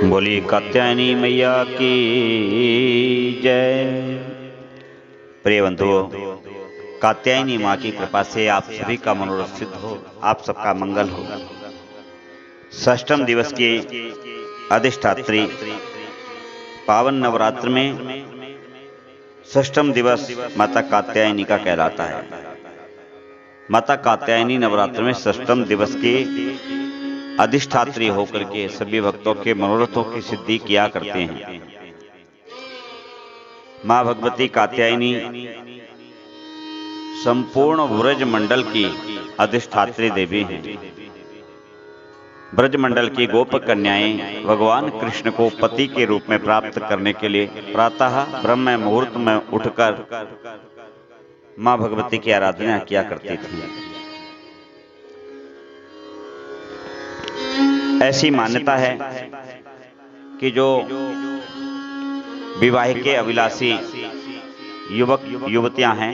बोली कात्यायनी मैया की जय। प्रिय बंधुओं, कात्यायनी माँ की कृपा से आप सभी का मनोरथ सिद्ध हो, आप सबका मंगल हो। षष्ठम दिवस की अधिष्ठात्री पावन नवरात्र में षष्ठम दिवस माता कात्यायनी का कहलाता है। माता कात्यायनी नवरात्र में षष्ठम दिवस की अधिष्ठात्री होकर के सभी भक्तों के मनोरथों की सिद्धि किया करते हैं। मां भगवती कात्यायनी संपूर्ण ब्रज मंडल की अधिष्ठात्री देवी हैं। ब्रज मंडल की गोप कन्याएं भगवान कृष्ण को पति के रूप में प्राप्त करने के लिए प्रातः ब्रह्म मुहूर्त में उठकर मां भगवती की आराधना किया करती थी। ऐसी मान्यता है कि जो विवाहिक अभिलाषी युवक युवतियां हैं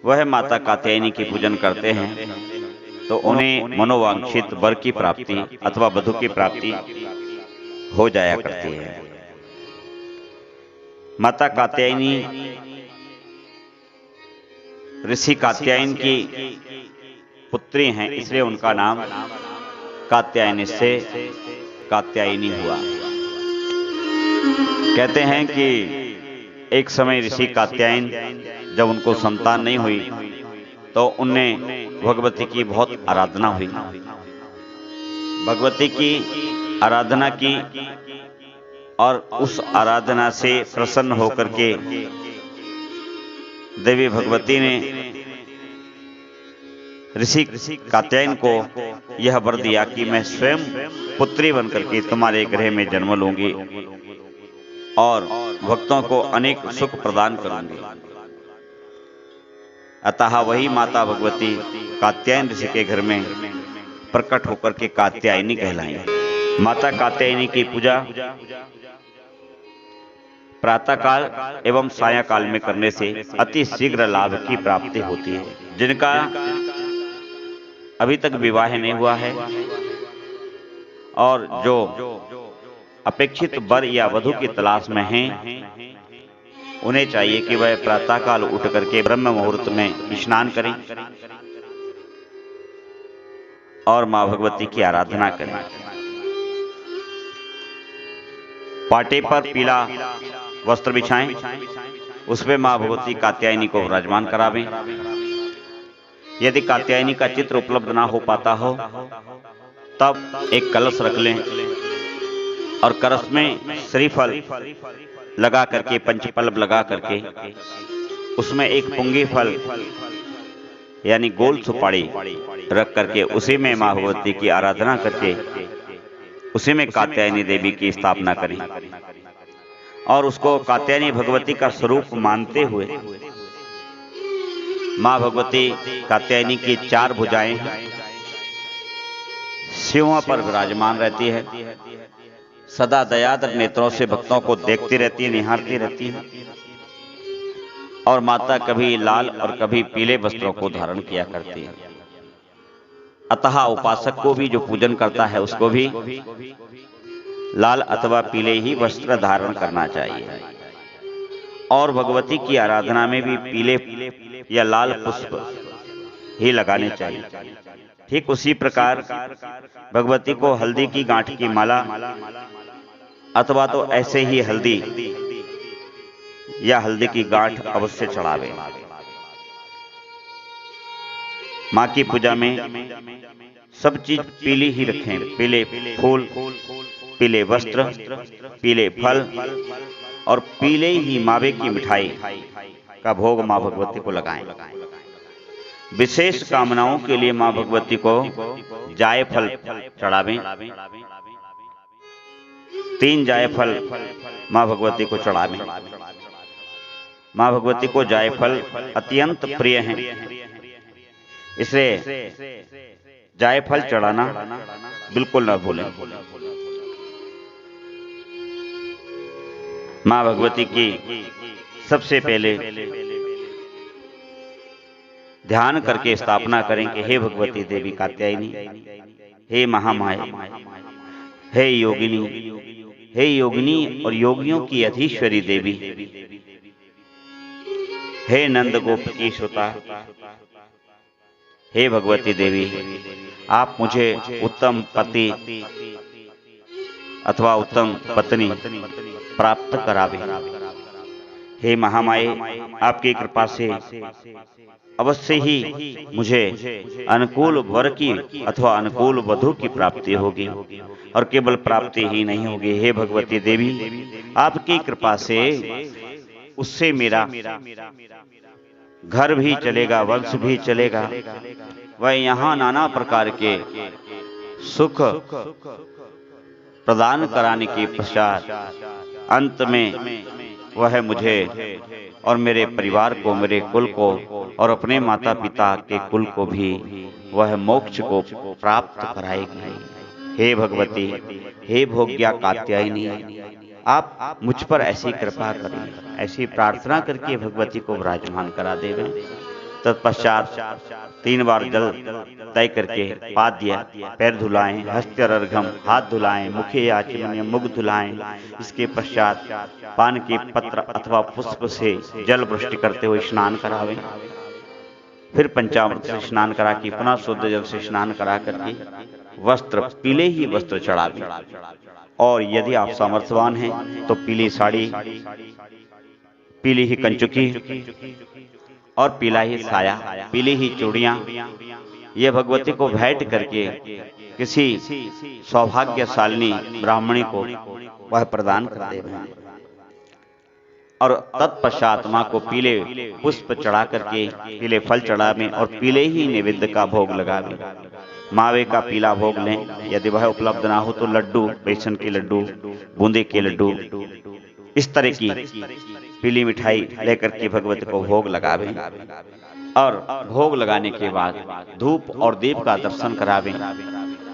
वह माता कात्यायनी की पूजन करते हैं तो उन्हें मनोवांछित वर की प्राप्ति अथवा वधु की प्राप्ति हो जाया करती है। माता कात्यायनी ऋषि कात्यायन की पुत्री हैं, इसलिए उनका नाम कात्यायनी से कात्यायनी हुआ। कहते हैं कि एक समय ऋषि कात्यायन जब उनको संतान नहीं हुई तो उनने भगवती की बहुत आराधना हुई। भगवती की आराधना की और उस आराधना से प्रसन्न होकर के देवी भगवती ने ऋषि कात्यायन को यह वर दिया कि मैं स्वयं पुत्री बनकर के तुम्हारे गृह में जन्म लूंगी और भक्तों को अनेक सुख प्रदान करूंगी। अतः वही माता भगवती कात्यायन ऋषि के घर में प्रकट होकर के कात्यायनी कहलाई। माता कात्यायनी की पूजा प्रातः काल एवं सायंकाल में करने से अति शीघ्र लाभ की प्राप्ति होती है। जिनका अभी तक विवाह नहीं हुआ है और जो अपेक्षित वर या वधु की तलाश में हैं, उन्हें चाहिए कि वह प्रातःकाल उठ करके ब्रह्म मुहूर्त में स्नान करें और मां भगवती की आराधना करें। पाटे पर पीला वस्त्र बिछाएं, उसमें मां भगवती कात्यायनी को विराजमान करावें। यदि कात्यायनी का चित्र उपलब्ध ना हो पाता हो तब एक कलश रख लें और कलश में श्रीफल लगा करके पंचपल्लव लगा करके उसमें एक पुंगी फल यानी गोल सुपारी रख करके उसी में मां भगवती की आराधना करके उसी में कात्यायनी देवी की स्थापना करें और उसको कात्यायनी भगवती का स्वरूप मानते हुए मां भगवती कात्यायनी की चार भुजाएं सिंह पर विराजमान रहती है। सदा दयाद्र नेत्रों से भक्तों को देखती रहती है, निहारती रहती है और माता कभी लाल और कभी पीले वस्त्रों को धारण किया करती है। अतः उपासक को भी जो पूजन करता है उसको भी लाल अथवा पीले ही वस्त्र धारण करना चाहिए और भगवती की आराधना में भी पीले या लाल पुष्प ही लगाने चाहिए। ठीक उसी प्रकार भगवती को हल्दी की गांठ की माला अथवा तो ऐसे ही हल्दी या हल्दी की गांठ अवश्य चढ़ावे। मां की पूजा में सब चीज पीली ही रखें, पीले फूल, पीले वस्त्र, पीले फल और पीले ही मावे की मिठाई का भोग मां भगवती को लगाएं। विशेष कामनाओं के लिए मां भगवती को जायफल चढ़ावें। 3 जायफल मां भगवती को चढ़ावें। मां भगवती को जायफल अत्यंत प्रिय हैं, इसलिए जायफल चढ़ाना बिल्कुल न भूलें। मां भगवती की सबसे पहले ध्यान करके स्थापना करें कि हे भगवती देवी कात्यायनी, हे महामाया, हे योगिनी, हे योगिनी और योगियों की अधीश्वरी देवी, हे नंद गोप की सुता, हे भगवती देवी, आप मुझे उत्तम पति अथवा उत्तम पत्नी प्राप्त करावे। हे महामाये, आपकी कृपा से अवश्य ही मुझे अनुकूल वर की अथवा अनुकूल वधु की प्राप्ति होगी, और केवल प्राप्ति ही नहीं होगी। हे भगवती देवी, आपकी कृपा से उससे मेरा घर भी चलेगा, वंश भी चलेगा, वह यहाँ नाना प्रकार के सुख प्रदान कराने के पश्चात अंत में वह मुझे और मेरे परिवार को, मेरे कुल को और अपने माता पिता के कुल को भी वह मोक्ष को प्राप्त कराएगी। हे भगवती, हे भोग्या कात्यायनी, आप मुझ पर ऐसी कृपा करें। ऐसी प्रार्थना करके भगवती को विराजमान करा देवें। तत्पश्चात 3 बार जल तय करके पाद्य पैर धुलाएं, हस्त्यर्घम हाथ धुलाएं, मुखे आचमनीय मुख धुलाएं। इसके पश्चात पान के पत्र अथवा पुष्प से जल वृष्टि करते हुए स्नान करावें। फिर पंचामृत से स्नान करा के पुनः शुद्ध जल से स्नान करा करके वस्त्र, पीले ही वस्त्र चढ़ावें। और यदि आप सामर्थ्यवान हैं तो पीली साड़ी, पीली ही कंचुकी और पीला ही साया, पीली ही चूड़ियां, ये भगवती को भेंट करके किसी सौभाग्यशालिनी ब्राह्मणी को वह प्रदान कर देवे। और तत्पश्चात मां को पीले पुष्प चढ़ा करके पीले फल चढ़ावें और पीले ही नैवेद्य का भोग लगावें। मावे का पीला भोग लें। यदि वह उपलब्ध ना हो तो लड्डू, बेसन के लड्डू, बूंदे के लड्डू, इस तरह की पीली मिठाई लेकर के भगवती को भोग लगावें। और भोग लगाने के बाद धूप और दीप का दर्शन करावें।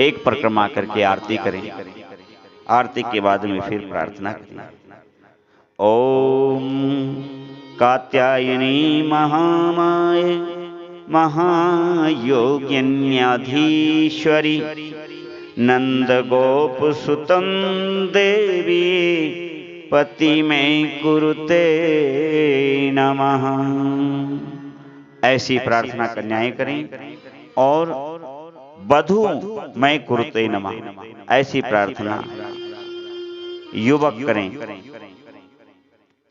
एक परिक्रमा करके आरती करें। आरती के बाद में फिर प्रार्थना करें। ओम कात्यायनी महामाये महायोगिन्याधीश्वरी नंद गोप सुतं देवी पति में कुरुते नमः। ऐसी प्रार्थना कन्याएं करें। और वधु मैं कुरुते नमः, ऐसी प्रार्थना युवक करें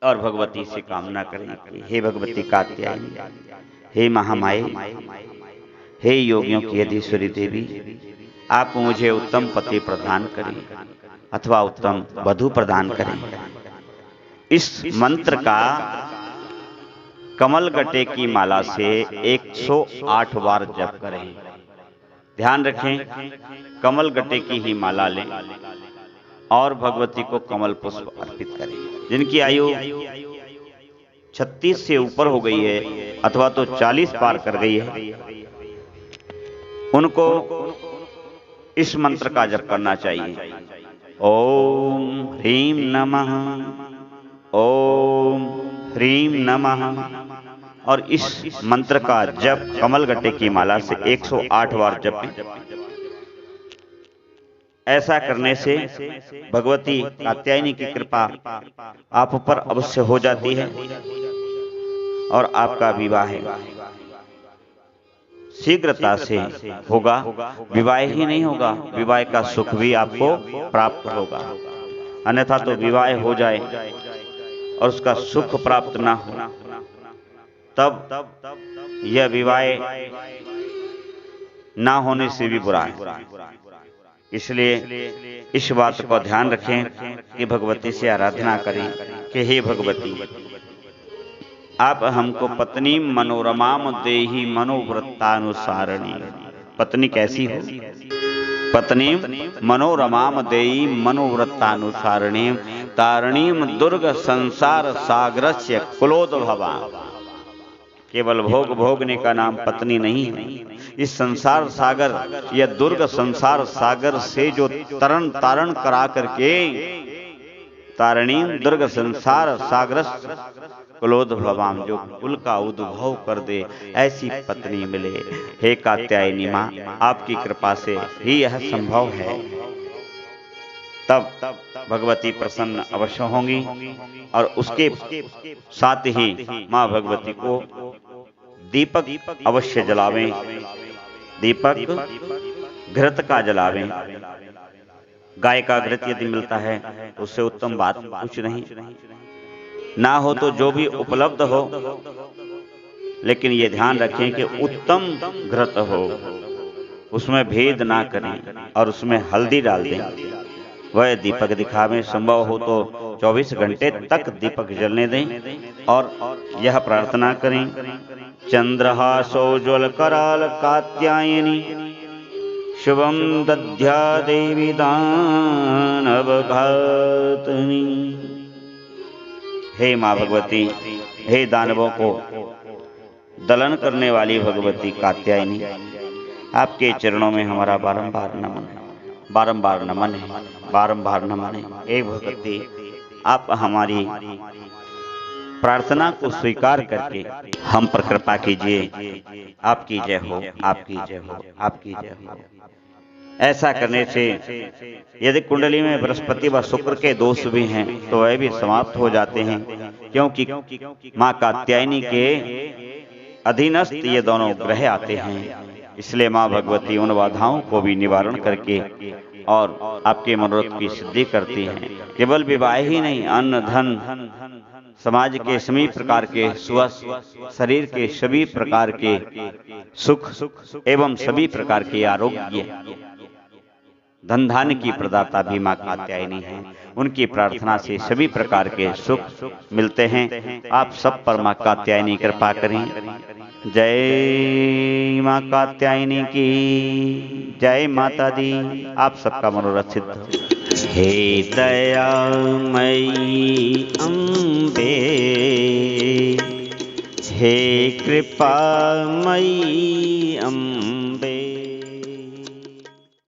और भगवती से कामना करें कि हे भगवती कात्यायनी, हे महामाये, हे योगियों की अधीश्वरी देवी, आप मुझे उत्तम पति प्रदान करें अथवा उत्तम वधु प्रदान करें। इस मंत्र का कमल गट्टे की माला से 108 बार जप करें। ध्यान रखें, कमल गट्टे की ही माला लें और भगवती को कमल पुष्प अर्पित करें। जिनकी आयु 36 से ऊपर हो गई है अथवा तो 40 पार कर गई है, उनको इस मंत्र का जप करना चाहिए। ओम ह्रीं नमः, ओम ह्रीं नमः। और इस मंत्र का जप कमल गट्टे की माला से 108 बार जपें। ऐसा करने से भगवती कात्यायनी की कृपा आप पर अवश्य हो जाती है और आपका विवाह शीघ्रता से होगा। विवाह ही नहीं होगा, विवाह का सुख भी आपको प्राप्त होगा। अन्यथा तो विवाह हो जाए और उसका सुख प्राप्त ना हो, तब यह विवाह ना होने से भी बुरा है। इसलिए इस बात को ध्यान रखें कि भगवती से आराधना करें कि हे भगवती, आप हमको पत्नी मनोरमाम देहि मनोवृत्तानुसारिणी। पत्नी कैसी हो? पत्नी मनोरमाम देहि मनोवृत्तानुसारिणी तारिणीम दुर्ग संसार सागरस्य कुलोद्भवा। केवल भोग भोगने का नाम पत्नी नहीं है। इस संसार सागर या दुर्ग संसार सागर से जो तरण तारण करा करके तारिणी दुर्ग संसार सागर कुलोद्भवाम, जो कुल का उद्भव कर दे, ऐसी पत्नी मिले। हे कात्यायनी मां, आपकी कृपा से ही यह संभव है। तब भगवती प्रसन्न अवश्य होंगी और उसके साथ ही मां भगवती को दीपक अवश्य जलावें। दीपक घृत का जलावें। गाय का घृत यदि मिलता है तो उससे उत्तम बात कुछ नहीं, ना हो तो जो भी उपलब्ध हो, लेकिन ये ध्यान रखें कि उत्तम घृत हो, उसमें भेद ना करें और उसमें हल्दी डाल दें। वह दीपक दिखावें। संभव हो तो 24 घंटे तक दीपक जलने दें और यह प्रार्थना करें, चंद्रहासोज्वल कराल कात्यायनी शुभम दद्या देवी दानव घातनी। हे मां भगवती, हे दानवों को दलन करने वाली भगवती कात्यायनी, आपके चरणों में हमारा बारंबार नमन है, बारंबार नमन है, बारंबार नमन है। हे भगवती, आप हमारी प्रार्थना को स्वीकार करके हम पर कृपा कीजिए। आपकी जय हो, आपकी जय हो, आपकी जय हो। ऐसा करने से यदि कुंडली में बृहस्पति व शुक्र के दोष भी हैं तो वह भी समाप्त हो जाते हैं, क्योंकि मां कात्यायनी के अधीनस्थ ये दोनों ग्रह आते हैं। इसलिए मां भगवती उन बाधाओं को भी निवारण करके और आपके मनोरथ की सिद्धि करती हैं। केवल विवाह ही नहीं, अन्न धन, समाज के सभी प्रकार के स्वस्थ, शरीर के सभी प्रकार के सुख एवं सभी प्रकार के आरोग्य, धन धान्य की प्रदाता भी मां कात्यायनी है। उनकी प्रार्थना से सभी प्रकार के सुख मिलते हैं। आप सब पर मां कात्यायनी कृपा करें। जय मां कात्यायनी की जय। माता दी, आप सबका मनोरथ सिद्ध हो। हे दयामयी अम्बे, हे कृपामयी अम्बे,